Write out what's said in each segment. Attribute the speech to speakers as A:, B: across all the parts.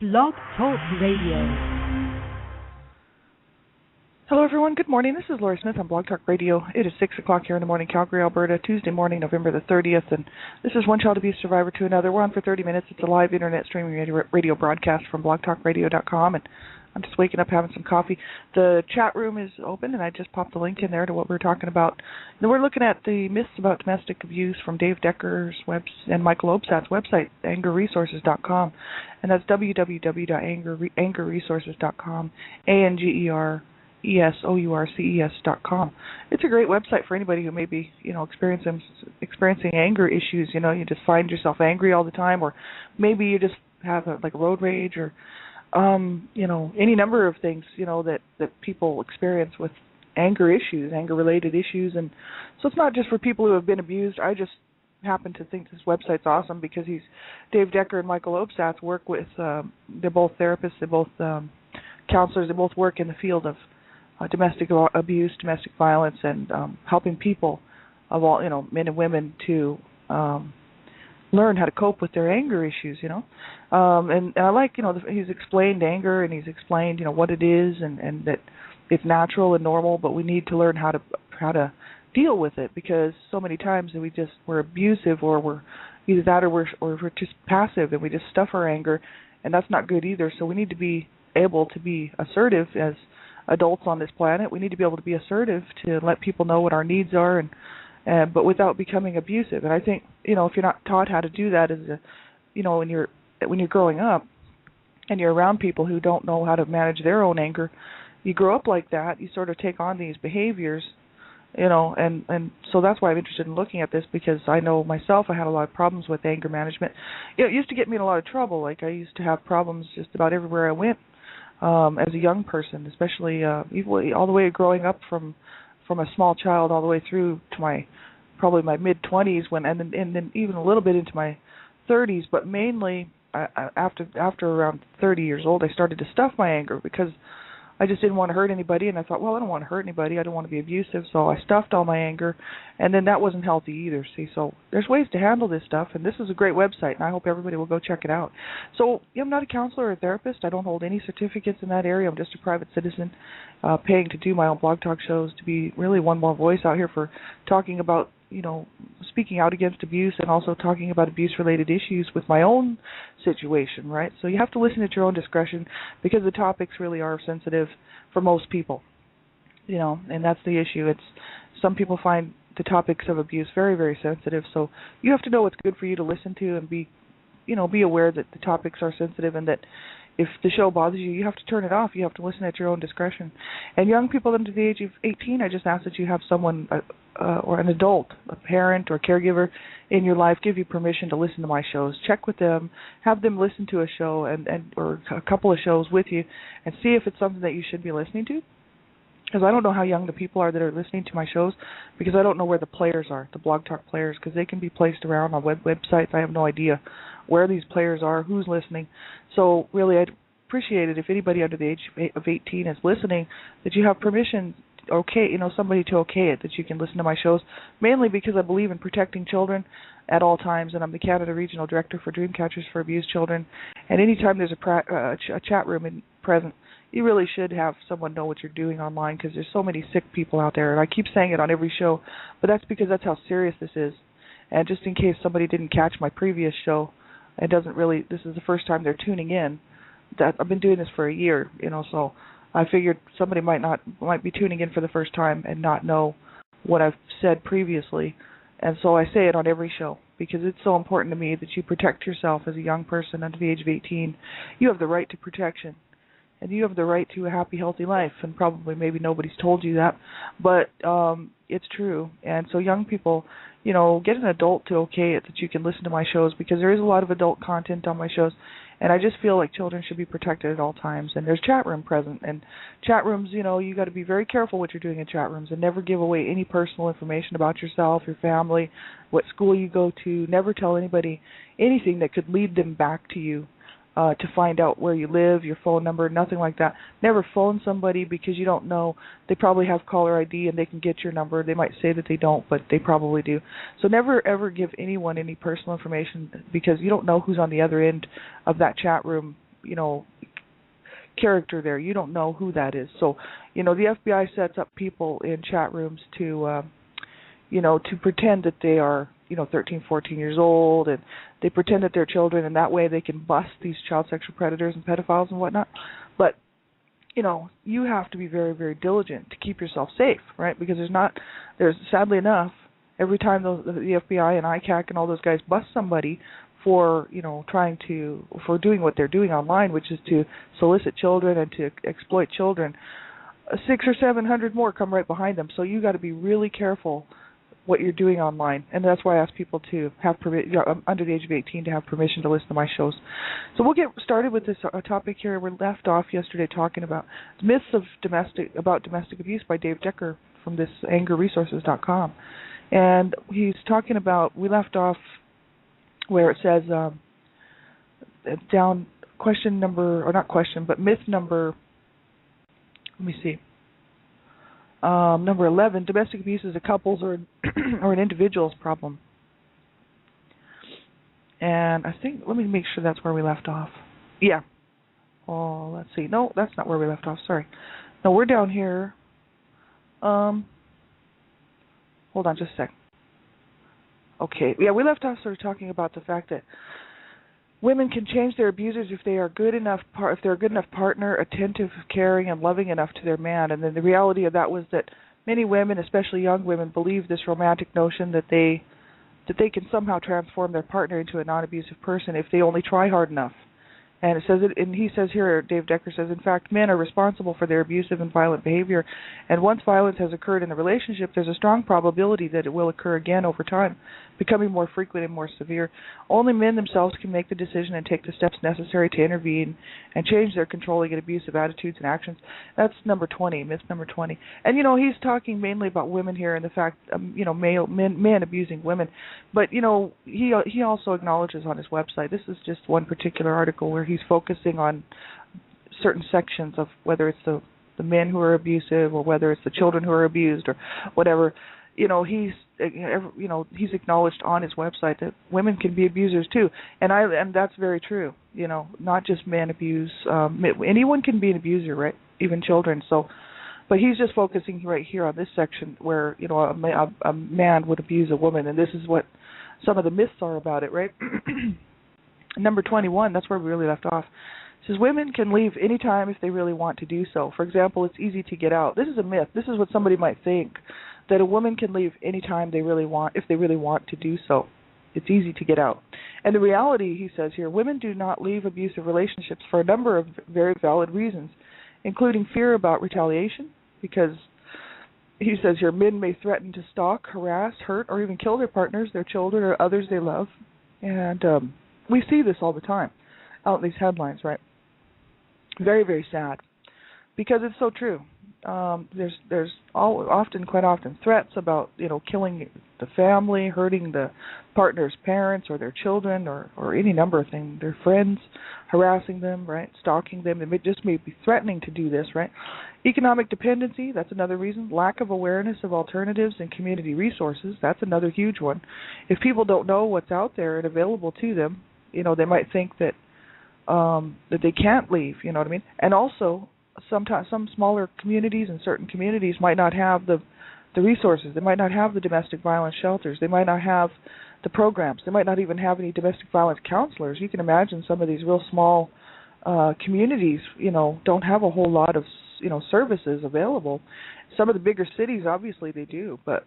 A: Blog Talk Radio.
B: Hello, everyone. Good morning. This is Lori Smith on Blog Talk Radio. It is 6 o'clock here in the morning, Calgary, Alberta, Tuesday morning, November the 30th, and this is One Child Abuse Survivor to Another. We're on for 30 minutes. It's a live internet streaming radio broadcast from blogtalkradio.com, and I'm just waking up having some coffee. The chat room is open, and I just popped the link in there to what we're talking about. And we're looking at the myths about domestic abuse from Dave Decker's and Michael Obsat's website, angerresources.com, and that's www.angerresources.com, ANGERESOURCES.com. It's a great website for anybody who may be, experiencing anger issues. You just find yourself angry all the time, or maybe you just have road rage, or any number of things, that people experience with anger issues, anger-related issues. And so it's not just for people who have been abused. I just happen to think this website's awesome because Dave Decker and Michael Obsatz work with, they're both therapists, they're both counselors, they both work in the field of domestic abuse, domestic violence, and helping people of all, men and women to learn how to cope with their anger issues, and I like, he's explained anger, and he's explained, what it is, and that it's natural and normal, but we need to learn how to deal with it, because so many times we're abusive, or we're either that, or we're just passive, and we just stuff our anger, and that's not good either. So we need to be able to be assertive as adults on this planet. We need to be able to be assertive to let people know what our needs are, but without becoming abusive. And I think, if you're not taught how to do that when you're growing up and you're around people who don't know how to manage their own anger, you grow up like that, you sort of take on these behaviors, and so that's why I'm interested in looking at this, because I know myself, I had a lot of problems with anger management. It used to get me in a lot of trouble. I used to have problems just about everywhere I went. As a young person, especially all the way growing up from a small child all the way through to probably my mid-20s, and then even a little bit into my 30s, but mainly after around 30 years old, I started to stuff my anger because I just didn't want to hurt anybody, and I thought, well, I don't want to hurt anybody, I don't want to be abusive, so I stuffed all my anger, and then that wasn't healthy either, see. So there's ways to handle this stuff, and this is a great website, and I hope everybody will go check it out. So I'm not a counselor or a therapist. I don't hold any certificates in that area. I'm just a private citizen paying to do my own blog talk shows, to be really one more voice out here for talking about, speaking out against abuse, and also talking about abuse-related issues with my own situation, right? So you have to listen at your own discretion, because the topics really are sensitive for most people, and that's the issue. Some people find the topics of abuse very, very sensitive, so you have to know what's good for you to listen to, and be aware that the topics are sensitive, and that if the show bothers you, you have to turn it off. You have to listen at your own discretion. And young people under the age of 18, I just ask that you have someone, or an adult, a parent or caregiver in your life, give you permission to listen to my shows. Check with them, have them listen to a show or a couple of shows with you, and see if it's something that you should be listening to. Because I don't know how young the people are that are listening to my shows, because I don't know where the players are, the Blog Talk players, because they can be placed around on websites. I have no idea where these players are, who's listening. So really, I'd appreciate it if anybody under the age of 18 is listening, that you have permission, somebody to okay it, that you can listen to my shows, mainly because I believe in protecting children at all times, and I'm the Canada Regional Director for Dreamcatchers for Abused Children, and anytime there's a chat room present, you really should have someone know what you're doing online, because there's so many sick people out there, and I keep saying it on every show, but that's because that's how serious this is. And just in case somebody didn't catch my previous show, this is the first time they're tuning in, that I've been doing this for a year, so I figured somebody might be tuning in for the first time and not know what I've said previously, and so I say it on every show, because it's so important to me that you protect yourself as a young person under the age of 18. You have the right to protection, and you have the right to a happy, healthy life, and probably maybe nobody's told you that, but it's true. And so young people, get an adult to okay it, that you can listen to my shows, because there is a lot of adult content on my shows, and I just feel like children should be protected at all times. And there's chat room present, and chat rooms, you got to be very careful what you're doing in chat rooms, and never give away any personal information about yourself, your family, what school you go to. Never tell anybody anything that could lead them back to you to find out where you live, your phone number, nothing like that. Never phone somebody because you don't know. They probably have caller ID and they can get your number. They might say that they don't, but they probably do. So never ever give anyone any personal information because you don't know who's on the other end of that chat room character there. You don't know who that is. So, the FBI sets up people in chat rooms to to pretend that they are, 13, 14 years old, and they pretend that they're children, and that way they can bust these child sexual predators and pedophiles and whatnot. But, you have to be very, very diligent to keep yourself safe, right? Because there's sadly enough, every time the FBI and ICAC and all those guys bust somebody for, for doing what they're doing online, which is to solicit children and to exploit children, 600 or 700 more come right behind them. So you got to be really careful what you're doing online, and that's why I ask people to have under the age of 18 to have permission to listen to my shows. So we'll get started with this topic here. We left off yesterday talking about myths of domestic abuse by Dave Decker from this angerresources.com, and he's talking about, we left off where it says down question number, or not question, but myth number, let me see. Number 11, domestic abuse is a couple's or an individual's problem. And I think, let me make sure that's where we left off. Yeah. Oh, let's see. No, that's not where we left off. Sorry. No, we're down here. Hold on just a sec. Okay. Yeah, we left off sort of talking about the fact that women can change their abusers if they are if they're a good enough partner, attentive, caring, and loving enough to their man. And then the reality of that was that many women, especially young women, believe this romantic notion that they can somehow transform their partner into a non-abusive person if they only try hard enough. And it says and he says here, Dave Decker says, in fact, men are responsible for their abusive and violent behavior, and once violence has occurred in the relationship, there's a strong probability that it will occur again over time, becoming more frequent and more severe. Only men themselves can make the decision and take the steps necessary to intervene and change their controlling and abusive attitudes and actions. That's number 20, myth number 20. And, he's talking mainly about women here and the fact, men abusing women. But, he also acknowledges on his website, this is just one particular article where he's focusing on certain sections of whether it's the men who are abusive or whether it's the children who are abused or whatever. He's acknowledged on his website that women can be abusers too, and that's very true. Not just men abuse. Anyone can be an abuser, right? Even children. So, but he's just focusing right here on this section where a man would abuse a woman, and this is what some of the myths are about it, right? Number 21, that's where we really left off. It says women can leave any time if they really want to do so. For example, it's easy to get out. This is a myth. This is what somebody might think, that a woman can leave any time they really want if they really want to do so. It's easy to get out. And the reality, he says here, women do not leave abusive relationships for a number of very valid reasons, including fear about retaliation, because he says here, men may threaten to stalk, harass, hurt, or even kill their partners, their children, or others they love. And we see this all the time out in these headlines, right? Very, very sad, because it's so true. There's quite often threats about killing the family, hurting the partner's parents or their children or any number of things, their friends, harassing them, right, stalking them. They just may be threatening to do this, right? Economic dependency, that's another reason. Lack of awareness of alternatives and community resources, that's another huge one. If people don't know what's out there and available to them, they might think that they can't leave, you know what I mean? And also, sometimes some smaller communities and certain communities might not have the resources. They might not have the domestic violence shelters. They might not have the programs. They might not even have any domestic violence counselors. You can imagine some of these real small communities, don't have a whole lot of, services available. Some of the bigger cities, obviously, they do, but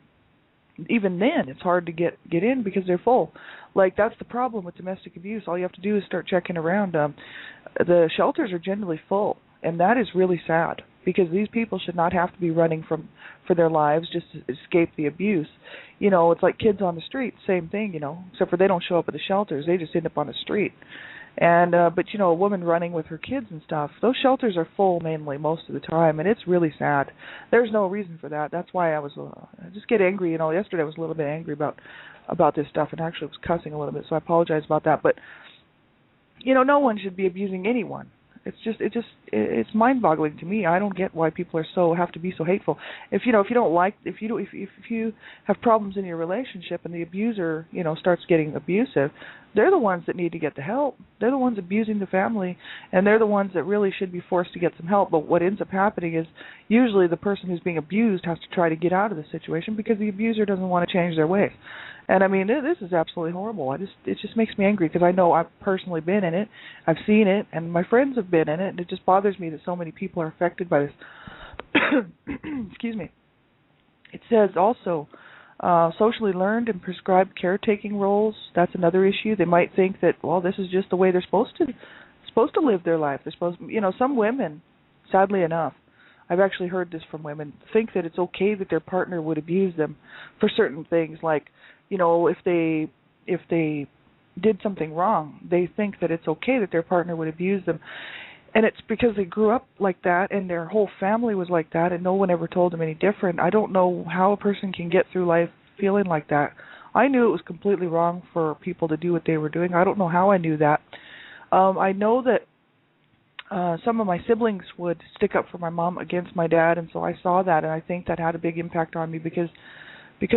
B: even then, it's hard to get in because they're full. Like, that's the problem with domestic abuse. All you have to do is start checking around. The shelters are generally full, and that is really sad because these people should not have to be running for their lives just to escape the abuse. It's like kids on the street, same thing, except for they don't show up at the shelters. They just end up on the street. And but a woman running with her kids and stuff, those shelters are full mainly most of the time, and it's really sad. There's no reason for that. That's why I just get angry. Yesterday I was a little bit angry about this stuff, and actually was cussing a little bit, so I apologize about that. But no one should be abusing anyone. It's mind-boggling to me. I don't get why people have to be so hateful. If you have problems in your relationship and the abuser, starts getting abusive, they're the ones that need to get the help. They're the ones abusing the family, and they're the ones that really should be forced to get some help. But what ends up happening is usually the person who's being abused has to try to get out of the situation because the abuser doesn't want to change their ways. And I mean, this is absolutely horrible. It just makes me angry because I know I've personally been in it, I've seen it, and my friends have been in it, and it just bothers me that so many people are affected by this. Excuse me. It says also, socially learned and prescribed caretaking roles. That's another issue. They might think that, well, this is just the way they're supposed to live their life. They're supposed, some women, sadly enough, I've actually heard this from women, think that it's okay that their partner would abuse them for certain things, like, if they did something wrong, they think that it's okay that their partner would abuse them. And it's because they grew up like that and their whole family was like that and no one ever told them any different. I don't know how a person can get through life feeling like that. I knew it was completely wrong for people to do what they were doing. I don't know how I knew that. I know that some of my siblings would stick up for my mom against my dad, and so I saw that, and I think that had a big impact on me because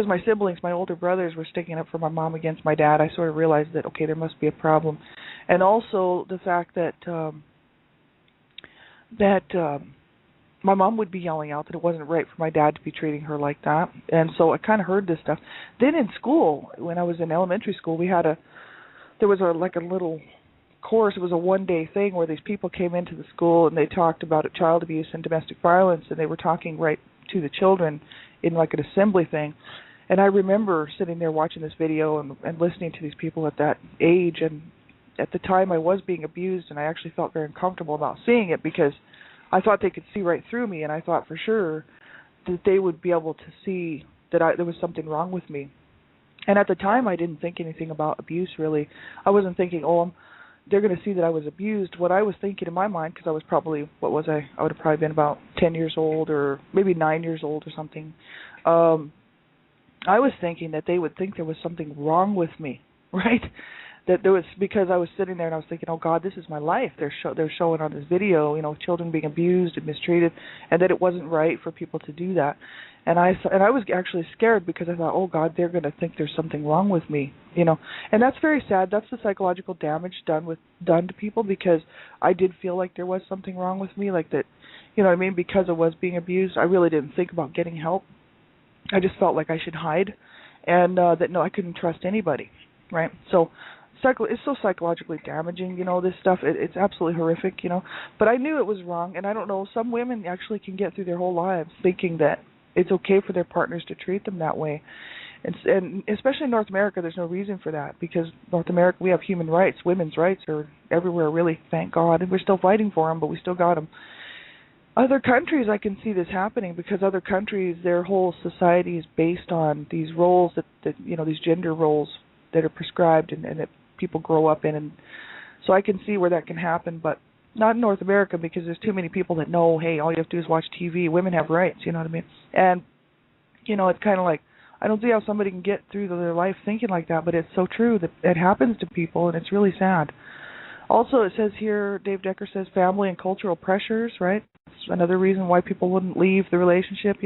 B: my siblings, my older brothers, were sticking up for my mom against my dad. I sort of realized that, okay, there must be a problem. And also the fact that my mom would be yelling out that it wasn't right for my dad to be treating her like that. And so I kind of heard this stuff. Then in school, when I was in elementary school, there was a little course. It was a one-day thing where these people came into the school and they talked about child abuse and domestic violence, and they were talking right to the children in like an assembly thing. And I remember sitting there watching this video and listening to these people at that age, and at the time I was being abused, and I actually felt very uncomfortable about seeing it because I thought they could see right through me, and I thought for sure that they would be able to see that there was something wrong with me. And at the time I didn't think anything about abuse really. I wasn't thinking, they're going to see that I was abused. What I was thinking in my mind, because I was probably, I would have probably been about 10 years old or maybe 9 years old or something. I was thinking that they would think there was something wrong with me, right? That there was, because I was sitting there and I was thinking, oh God, this is my life. They're showing on this video, children being abused and mistreated, and that it wasn't right for people to do that. And I was actually scared because I thought, oh God, they're going to think there's something wrong with me, And that's very sad. That's the psychological damage done to people, because I did feel like there was something wrong with me, like that, because I was being abused. I really didn't think about getting help. I just felt like I should hide, and that I couldn't trust anybody, right? So it's so psychologically damaging, this stuff. It's absolutely horrific, But I knew it was wrong, and I don't know, some women actually can get through their whole lives thinking that it's okay for their partners to treat them that way. And especially in North America, there's no reason for that, because North America, we have human rights. Women's rights are everywhere, really, thank God, and we're still fighting for them, but we still got them. Other countries, I can see this happening, because other countries, their whole society is based on these roles that these gender roles that are prescribed and that people grow up in, and so I can see where that can happen, but not in North America, because there's too many people that know, hey, all you have to do is watch TV. Women have rights, you know what I mean? And, it's kind of like, I don't see how somebody can get through their life thinking like that, but it's so true that it happens to people, and it's really sad. Also, it says here, Dave Decker says, family and cultural pressures, right? That's another reason why people wouldn't leave the relationship,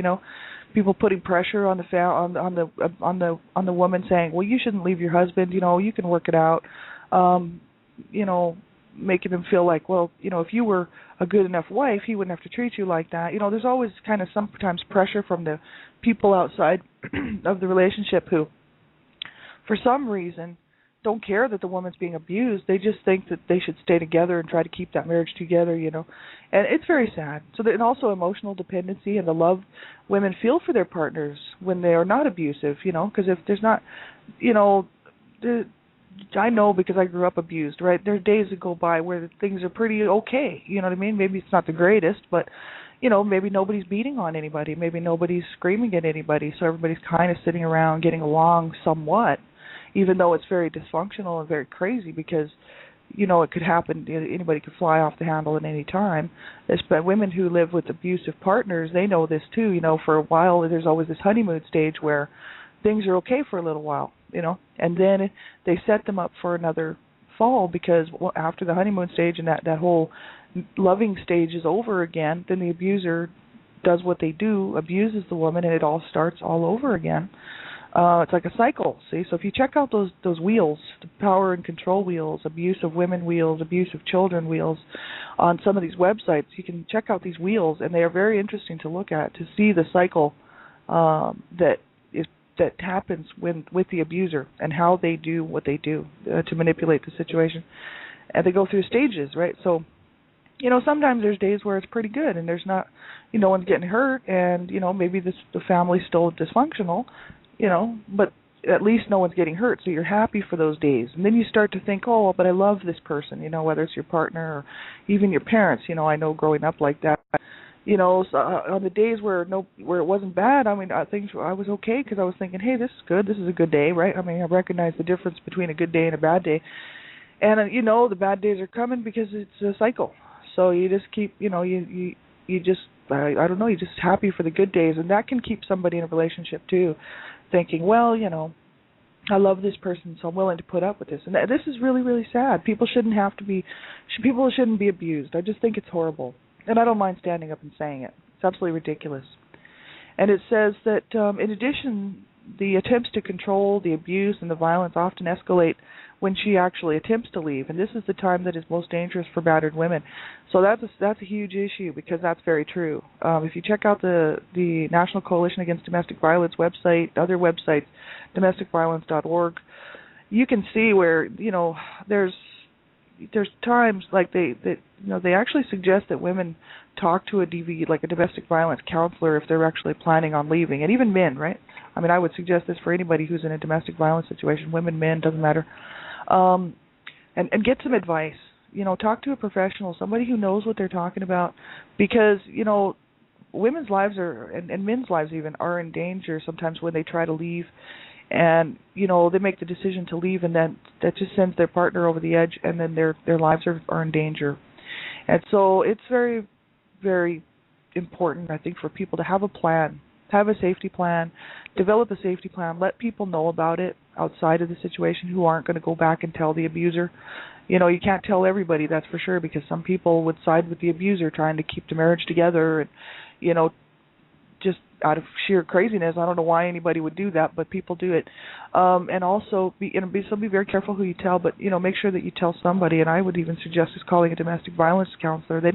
B: people putting pressure on the woman, saying, well, you shouldn't leave your husband, you can work it out, making them feel like, well, if you were a good enough wife, he wouldn't have to treat you like that. There's always kind of sometimes pressure from the people outside of the relationship who, for some reason, don't care that the woman's being abused. They just think that they should stay together and try to keep that marriage together, and it's very sad. So and also emotional dependency and the love women feel for their partners when they are not abusive, because if there's not, I know because I grew up abused, right? There are days that go by where things are pretty okay, you know what I mean? Maybe it's not the greatest, but, maybe nobody's beating on anybody. Maybe nobody's screaming at anybody, so everybody's kind of sitting around getting along somewhat, even though it's very dysfunctional and very crazy, because, it could happen, anybody could fly off the handle at any time. But women who live with abusive partners, they know this too, for a while there's always this honeymoon stage where things are okay for a little while, and then they set them up for another fall, because after the honeymoon stage and that whole loving stage is over again, then the abuser does what they do, abuses the woman, and it all starts all over again. It's like a cycle, see? So if you check out those wheels, the power and control wheels, abuse of women wheels, abuse of children wheels, on some of these websites, you can check out these wheels, and they are very interesting to look at, to see the cycle that happens with the abuser and how they do what they do to manipulate the situation. And they go through stages, right? So, sometimes there's days where it's pretty good and there's not, no one's getting hurt, and, maybe the family's still dysfunctional, but at least no one's getting hurt, so you're happy for those days. And then you start to think, oh, well, but I love this person, whether it's your partner or even your parents. I know growing up like that, so on the days where it wasn't bad, I was okay, because I was thinking, hey, this is good, this is a good day, right? I recognize the difference between a good day and a bad day. And, the bad days are coming because it's a cycle. So you just keep, you just, I don't know, you're just happy for the good days. And that can keep somebody in a relationship too, thinking, well, I love this person, so I'm willing to put up with this. And this is really, really sad. People shouldn't be abused. I just think it's horrible. And I don't mind standing up and saying it. It's absolutely ridiculous. And it says that, in addition, the attempts to control, the abuse, and the violence often escalate when she actually attempts to leave. And this is the time that is most dangerous for battered women. So that's a huge issue, because that's very true. If you check out the National Coalition Against Domestic Violence website, other websites, domesticviolence.org, you can see where, there's times like they actually suggest that women talk to a DV, like a domestic violence counselor, if they're actually planning on leaving, and even men, right? I would suggest this for anybody who's in a domestic violence situation, women, men, doesn't matter, and get some advice. Talk to a professional, somebody who knows what they're talking about, because women's lives and men's lives even are in danger sometimes when they try to leave. And, they make the decision to leave, and then that just sends their partner over the edge, and then their lives are in danger. And so it's very, very important, I think, for people to have a plan, have a safety plan, develop a safety plan, let people know about it outside of the situation who aren't going to go back and tell the abuser. You can't tell everybody, that's for sure, because some people would side with the abuser trying to keep the marriage together, and, just out of sheer craziness. I don't know why anybody would do that, but people do it. And also be very careful who you tell, but make sure that you tell somebody. And I would even suggest is calling a domestic violence counselor. They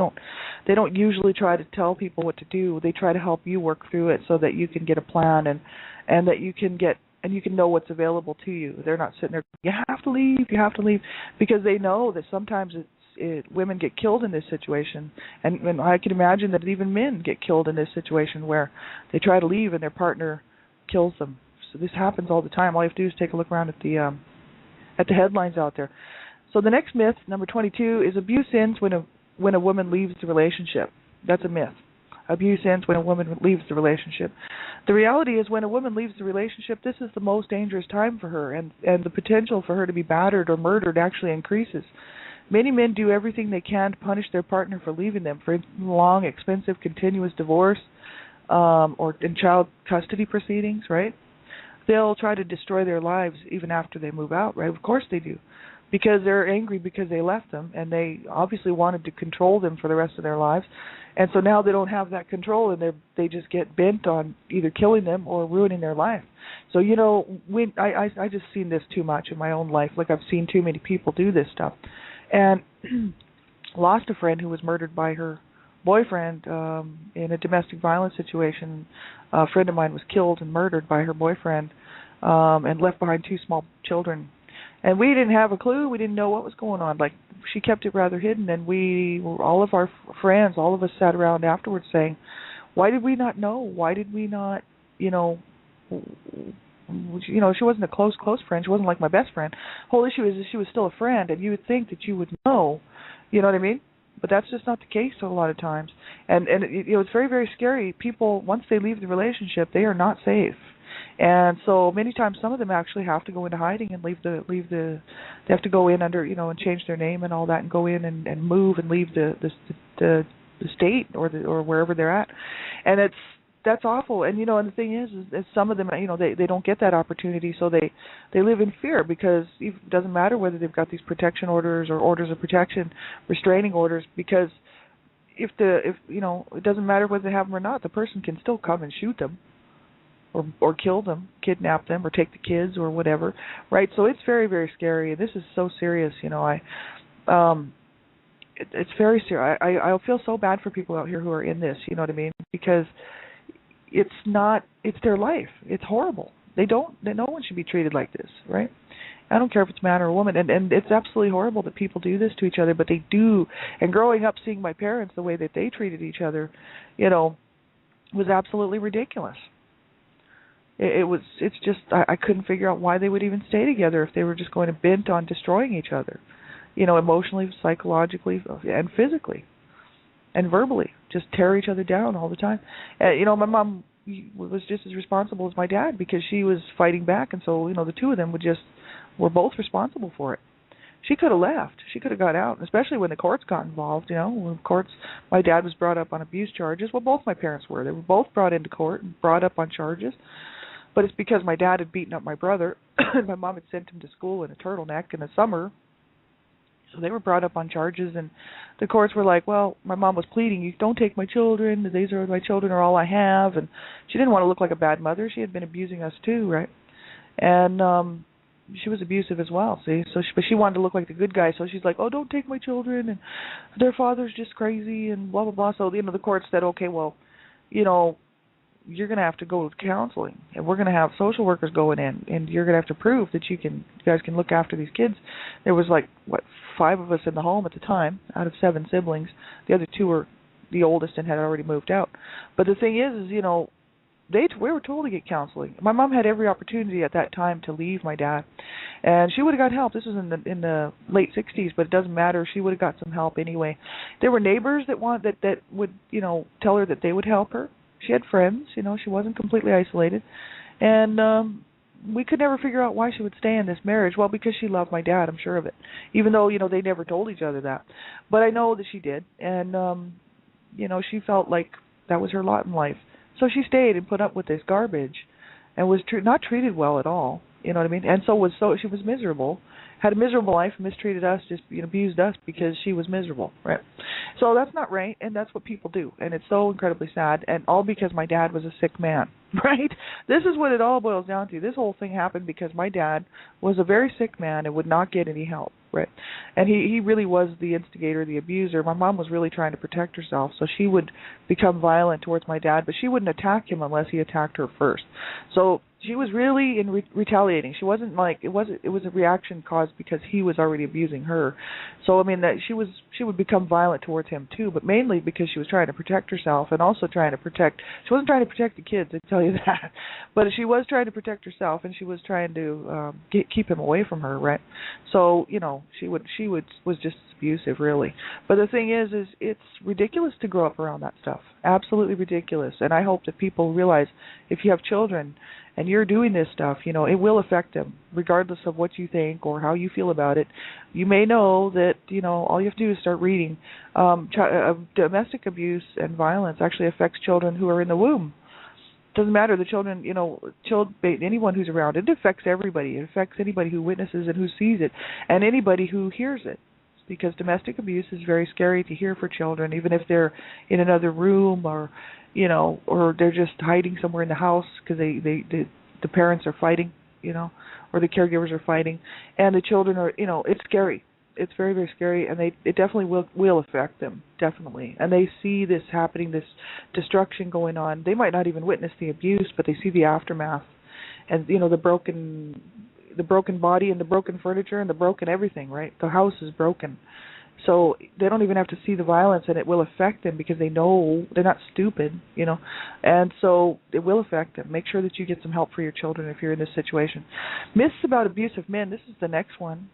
B: don't usually try to tell people what to do. They try to help you work through it so that you can get a plan and that you can know what's available to you. They're not sitting there, you have to leave, because they know that sometimes women get killed in this situation, and I can imagine that even men get killed in this situation where they try to leave and their partner kills them. So this happens all the time. All you have to do is take a look around at the headlines out there. So the next myth, number 22, is abuse ends when a woman leaves the relationship. That's a myth. Abuse ends when a woman leaves the relationship. The reality is, when a woman leaves the relationship, this is the most dangerous time for her, and the potential for her to be battered or murdered actually increases. Many men do everything they can to punish their partner for leaving them, for long, expensive, continuous divorce, or in child custody proceedings, right? They'll try to destroy their lives even after they move out, right? Of course they do, because they're angry because they left them, and they obviously wanted to control them for the rest of their lives. And so now they don't have that control, and they just get bent on either killing them or ruining their life. So, when I just seen this too much in my own life. Like, I've seen too many people do this stuff. And lost a friend who was murdered by her boyfriend in a domestic violence situation. A friend of mine was killed and murdered by her boyfriend, and left behind 2 small children. And we didn't have a clue. We didn't know what was going on. Like, she kept it rather hidden, and all of our friends, all of us sat around afterwards saying, why did we not know? Why did we not, she wasn't a close friend. She wasn't like my best friend. Whole issue is that she was still a friend, and you would think that you would know, you know what I mean? But that's just not the case a lot of times. And it's very, very scary. People, once they leave the relationship, they are not safe. And so many times, some of them actually have to go into hiding and they have to go in under, and change their name and all that, and go in and move and leave the state or wherever they're at. And that's awful. And and the thing is some of them, they don't get that opportunity, so they live in fear, because it doesn't matter whether they've got these protection orders or orders of protection, restraining orders, because if it doesn't matter whether they have them or not, the person can still come and shoot them, or kill them, kidnap them, or take the kids or whatever, right? So it's very, very scary. This is so serious, it's very serious. I feel so bad for people out here who are in this, you know what I mean? Because it's their life. It's horrible. No one should be treated like this, right? I don't care if it's man or woman, and it's absolutely horrible that people do this to each other, but they do. And growing up, seeing my parents, the way that they treated each other, was absolutely ridiculous. It's just, I couldn't figure out why they would even stay together if they were just going to bent on destroying each other, emotionally, psychologically, and physically, and verbally, just tear each other down all the time. My mom was just as responsible as my dad because she was fighting back, and so, the two of them were both responsible for it. She could have left. She could have got out, especially when the courts got involved, when courts, my dad was brought up on abuse charges. Well, both my parents were. They were both brought into court and brought up on charges. But it's because my dad had beaten up my brother, and my mom had sent him to school in a turtleneck in the summer. So they were brought up on charges, and the courts were like, well, my mom was pleading, you don't take my children, my children are all I have, and she didn't want to look like a bad mother. She had been abusing us too, right? And she was abusive as well, see? But she wanted to look like the good guy, so she's like, oh, don't take my children, and their father's just crazy, and blah, blah, blah. So, the court said, okay, well, you're going to have to go to counseling, and we're going to have social workers going in, and you're going to have to prove that you guys can look after these kids. There was 5 of us in the home at the time out of 7 siblings. The other 2 were the oldest and had already moved out. But the thing is we were told to get counseling. My mom had every opportunity at that time to leave my dad, and she would have got help. This was in the late 60s, but it doesn't matter. She would have got some help anyway. There were neighbors that would tell her that they would help her. She had friends, she wasn't completely isolated. And we could never figure out why she would stay in this marriage. Well, because she loved my dad, I'm sure of it. Even though, they never told each other that. But I know that she did. And, she felt like that was her lot in life. So she stayed and put up with this garbage and was not treated well at all. You know what I mean? And she was miserable, had a miserable life, mistreated us, just abused us because she was miserable, right? So that's not right, and that's what people do, and it's so incredibly sad, and all because my dad was a sick man, right? This is what it all boils down to. This whole thing happened because my dad was a very sick man and would not get any help, right? And he really was the instigator, the abuser. My mom was really trying to protect herself, so she would become violent towards my dad, but she wouldn't attack him unless he attacked her first. So she was really retaliating. She wasn't it was a reaction caused because he was already abusing her. So that she would become violent towards him too, but mainly because she was trying to protect herself and also trying to protect. She wasn't trying to protect the kids, I tell you that, but she was trying to protect herself, and she was trying to keep him away from her, right? So she was just abusive, really. But the thing is it's ridiculous to grow up around that stuff. Absolutely ridiculous. And I hope that people realize if you have children and you're doing this stuff, it will affect them, regardless of what you think or how you feel about it. You may know that, all you have to do is start reading. Domestic abuse and violence actually affects children who are in the womb. Doesn't matter, the children, anyone who's around. It affects everybody. It affects anybody who witnesses and who sees it, and anybody who hears it. Because domestic abuse is very scary to hear for children, even if they're in another room or they're just hiding somewhere in the house because the parents are fighting, or the caregivers are fighting, and the children are, it's scary. It's very, very scary, and it definitely will affect them, definitely. And they see this happening, this destruction going on. They might not even witness the abuse, but they see the aftermath, and the broken body and the broken furniture and the broken everything, right? The house is broken. So they don't even have to see the violence, and it will affect them because they know they're not stupid, and so it will affect them. Make sure that you get some help for your children if you're in this situation. Myths about abusive men. This is the next one.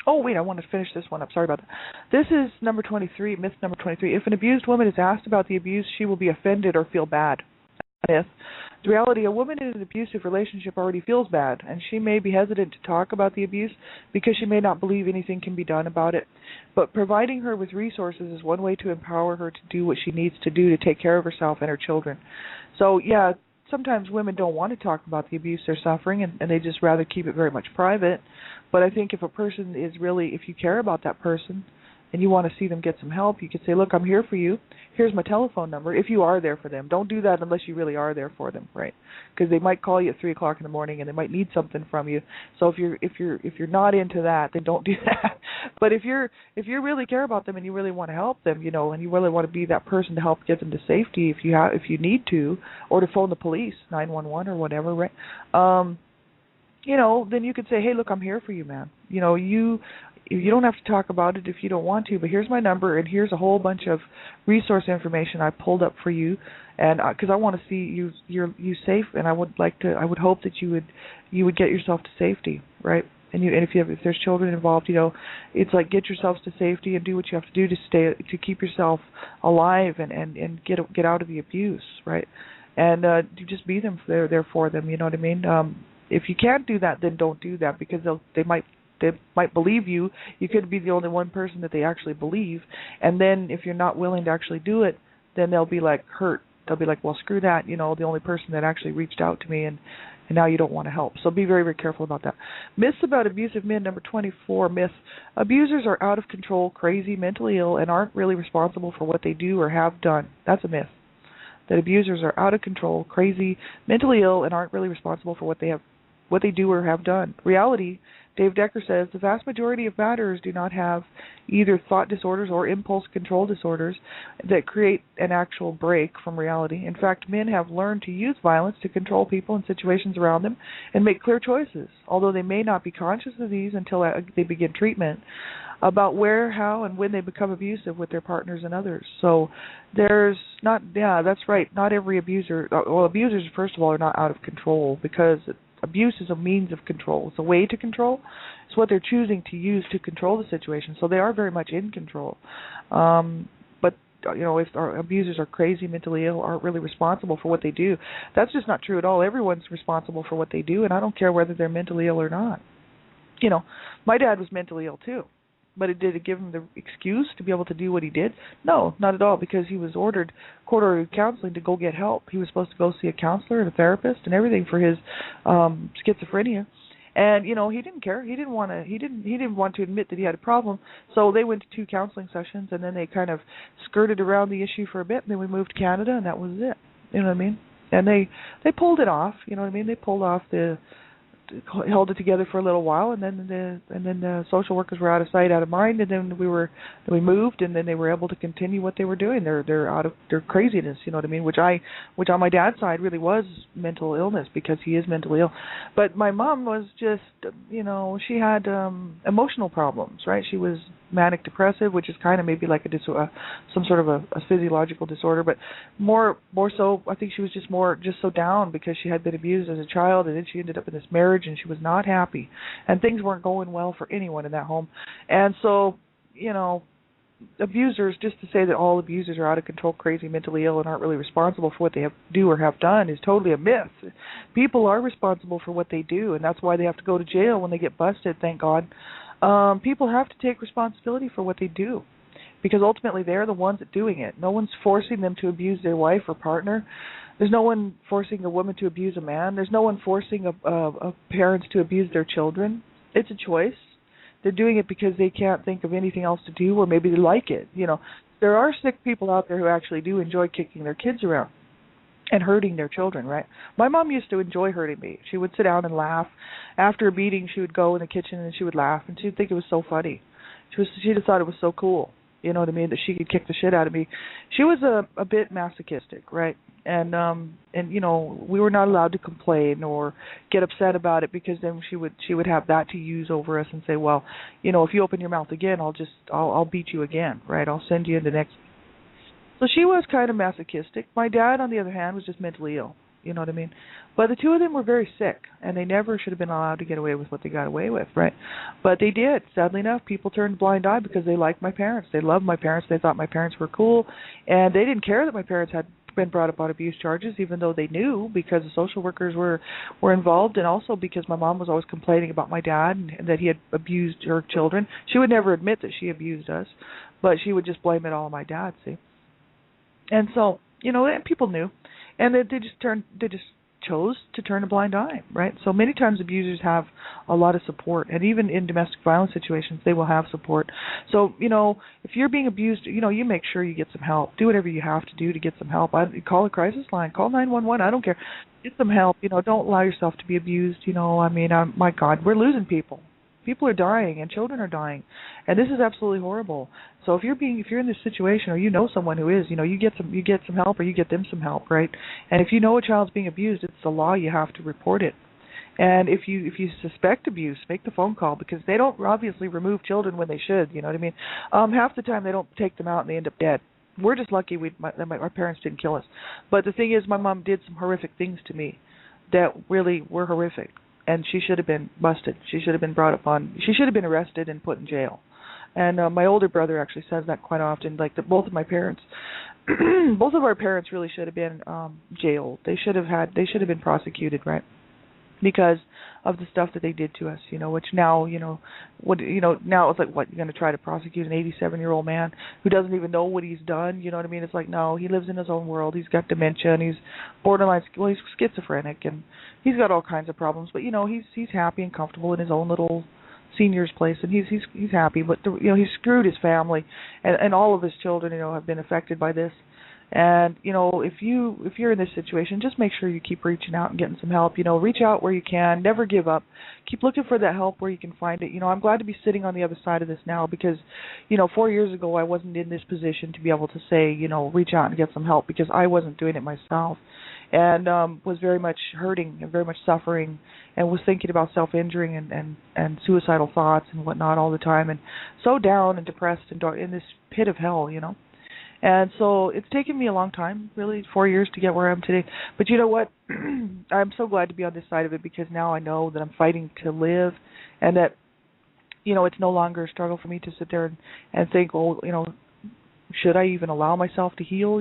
B: Oh, wait, I want to finish this one up. Sorry about that. This is number 23, myth number 23. If an abused woman is asked about the abuse, she will be offended or feel bad. Myth. The reality, a woman in an abusive relationship already feels bad, and she may be hesitant to talk about the abuse because she may not believe anything can be done about it. But providing her with resources is one way to empower her to do what she needs to do to take care of herself and her children. So, yeah, sometimes women don't want to talk about the abuse they're suffering, and they just rather keep it very much private. But I think if a person is really, if you care about that person, and you want to see them get some help, you could say, look, I'm here for you. Here's my telephone number. If you are there for them, don't do that unless you really are there for them, right? Because they might call you at 3:00 in the morning and they might need something from you. So if you're not into that, then don't do that. But if you really care about them and you really want to help them, and you really want to be that person to help get them to safety, if you need to, or to phone the police, 911 or whatever, right? Then you could say, hey, look, I'm here for you, man. You don't have to talk about it if you don't want to, but here's my number and here's a whole bunch of resource information I pulled up for you, and because I want to see you safe, and I would hope that you would get yourself to safety, right? And if there's children involved, it's like get yourselves to safety and do what you have to do to keep yourself alive and get out of the abuse, right? And just be there for them. You know what I mean? If you can't do that, then don't do that, because they might believe you. You could be the only one person that they actually believe, and then if you're not willing to actually do it, then they'll be like hurt. They'll be like, well, screw that. The only person that actually reached out to me, and now you don't want to help. So be very, very careful about that. Myths about abusive men, number 24 myth. Abusers are out of control, crazy, mentally ill, and aren't really responsible for what they do or have done. That's a myth. That abusers are out of control, crazy, mentally ill, and aren't really responsible for what they do or have done. Reality, Dave Decker says, the vast majority of batterers do not have either thought disorders or impulse control disorders that create an actual break from reality. In fact, men have learned to use violence to control people and situations around them and make clear choices, although they may not be conscious of these until they begin treatment, about where, how, and when they become abusive with their partners and others. So that's right, not every abuser, abusers, first of all, are not out of control, because abuse is a means of control. It's a way to control. It's what they're choosing to use to control the situation. So they are very much in control. But if our abusers are crazy, mentally ill, aren't really responsible for what they do, that's just not true at all. Everyone's responsible for what they do, and I don't care whether they're mentally ill or not. My dad was mentally ill too. But did it give him the excuse to be able to do what he did? No, not at all, because he was court-ordered counseling to go get help. He was supposed to go see a counselor and a therapist and everything for his schizophrenia. And he didn't care. He didn't want to admit that he had a problem. So they went to 2 counseling sessions, and then they kind of skirted around the issue for a bit, and then we moved to Canada, and that was it. You know what I mean? And they pulled it off. You know what I mean? They pulled off held it together for a little while, and then the social workers were out of sight, out of mind, and then we moved, and then they were able to continue what they were doing. They're out of their craziness, you know what I mean? Which on my dad's side really was mental illness, because he is mentally ill. But my mom was just, she had emotional problems, right? She was manic depressive, which is kind of maybe like some sort of a physiological disorder, but more so I think she was just so down because she had been abused as a child, and then she ended up in this marriage and she was not happy, and things weren't going well for anyone in that home. And so abusers, just to say that all abusers are out of control, crazy, mentally ill, and aren't really responsible for what they do or have done is totally a myth. People are responsible for what they do, and that's why they have to go to jail when they get busted, thank God. People have to take responsibility for what they do, because ultimately they're the ones that are doing it. No one's forcing them to abuse their wife or partner. There's no one forcing a woman to abuse a man. There's no one forcing parents to abuse their children. It's a choice. They're doing it because they can't think of anything else to do, or maybe they like it. There are sick people out there who actually do enjoy kicking their kids around and hurting their children, right? My mom used to enjoy hurting me. She would sit down and laugh. After a beating, she would go in the kitchen and she would laugh, and she'd think it was so funny. She just thought it was so cool, you know what I mean, that she could kick the shit out of me. She was a bit masochistic, right? And we were not allowed to complain or get upset about it, because then she would have that to use over us and say, well, if you open your mouth again, I'll beat you again, right? I'll send you into the next. So she was kind of masochistic. My dad, on the other hand, was just mentally ill. You know what I mean? But the two of them were very sick, and they never should have been allowed to get away with what they got away with, right? But they did. Sadly enough, people turned a blind eye because they liked my parents. They loved my parents. They thought my parents were cool, and they didn't care that my parents had been brought up on abuse charges, even though they knew, because the social workers were involved, and also because my mom was always complaining about my dad and that he had abused her children. She would never admit that she abused us, but she would just blame it all on my dad, see? And so, and people knew. And they just chose to turn a blind eye, right? So many times abusers have a lot of support, and even in domestic violence situations, they will have support. So, if you're being abused, you make sure you get some help. Do whatever you have to do to get some help. Call a crisis line. Call 911. I don't care. Get some help. Don't allow yourself to be abused. My God, we're losing people. People are dying, and children are dying, and this is absolutely horrible. So if you're in this situation, or you know someone who is, you get some help, or you get them some help, right? And if you know a child's being abused, it's the law. You have to report it. And if you suspect abuse, make the phone call, because they don't obviously remove children when they should. You know what I mean? Half the time they don't take them out and they end up dead. We're just lucky our parents didn't kill us. But the thing is, my mom did some horrific things to me that really were horrific. And she should have been busted. She should have been brought up on. She should have been arrested and put in jail. And my older brother actually says that quite often. Like both of my parents, both of our parents really should have been jailed. They should have been prosecuted, right? Because of the stuff that they did to us, which now, now it's like, what, you're going to try to prosecute an 87-year-old man who doesn't even know what he's done? You know what I mean? It's like, no, he lives in his own world. He's got dementia, and he's borderline, he's schizophrenic, and he's got all kinds of problems. But he's happy and comfortable in his own little senior's place, and he's happy. But he screwed his family, and all of his children, have been affected by this. And if you're in this situation, just make sure you keep reaching out and getting some help. Reach out where you can. Never give up. Keep looking for that help where you can find it. I'm glad to be sitting on the other side of this now, because 4 years ago I wasn't in this position to be able to say, reach out and get some help, because I wasn't doing it myself, and was very much hurting and very much suffering, and was thinking about self-injuring and suicidal thoughts and whatnot all the time, and so down and depressed and dark, in this pit of hell. And so it's taken me a long time, really, 4 years to get where I am today. But you know what? I'm so glad to be on this side of it, because now I know that I'm fighting to live, and that, it's no longer a struggle for me to sit there and think, well, should I even allow myself to heal?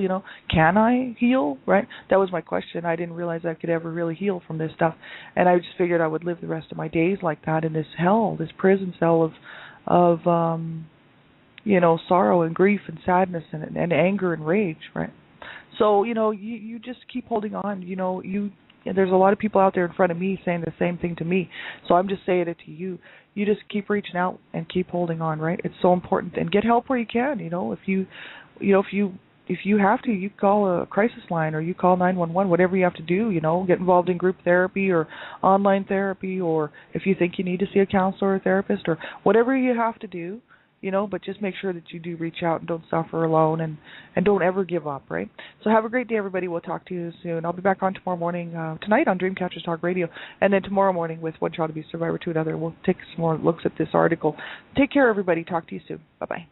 B: Can I heal? Right? That was my question. I didn't realize I could ever really heal from this stuff. And I just figured I would live the rest of my days like that, in this hell, this prison cell of sorrow and grief and sadness and anger and rage, right? So, you just keep holding on. There's a lot of people out there in front of me saying the same thing to me. So I'm just saying it to you. You just keep reaching out and keep holding on, right? It's so important. And get help where you can. If you have to, you call a crisis line, or you call 911, whatever you have to do, get involved in group therapy or online therapy, or if you think you need to see a counselor or therapist, or whatever you have to do. But just make sure that you do reach out and don't suffer alone, and don't ever give up, right? So have a great day, everybody. We'll talk to you soon. I'll be back on tomorrow morning, tonight on Dreamcatchers Talk Radio, and then tomorrow morning with One Child Abuse Survivor to Another. We'll take some more looks at this article. Take care, everybody. Talk to you soon. Bye-bye.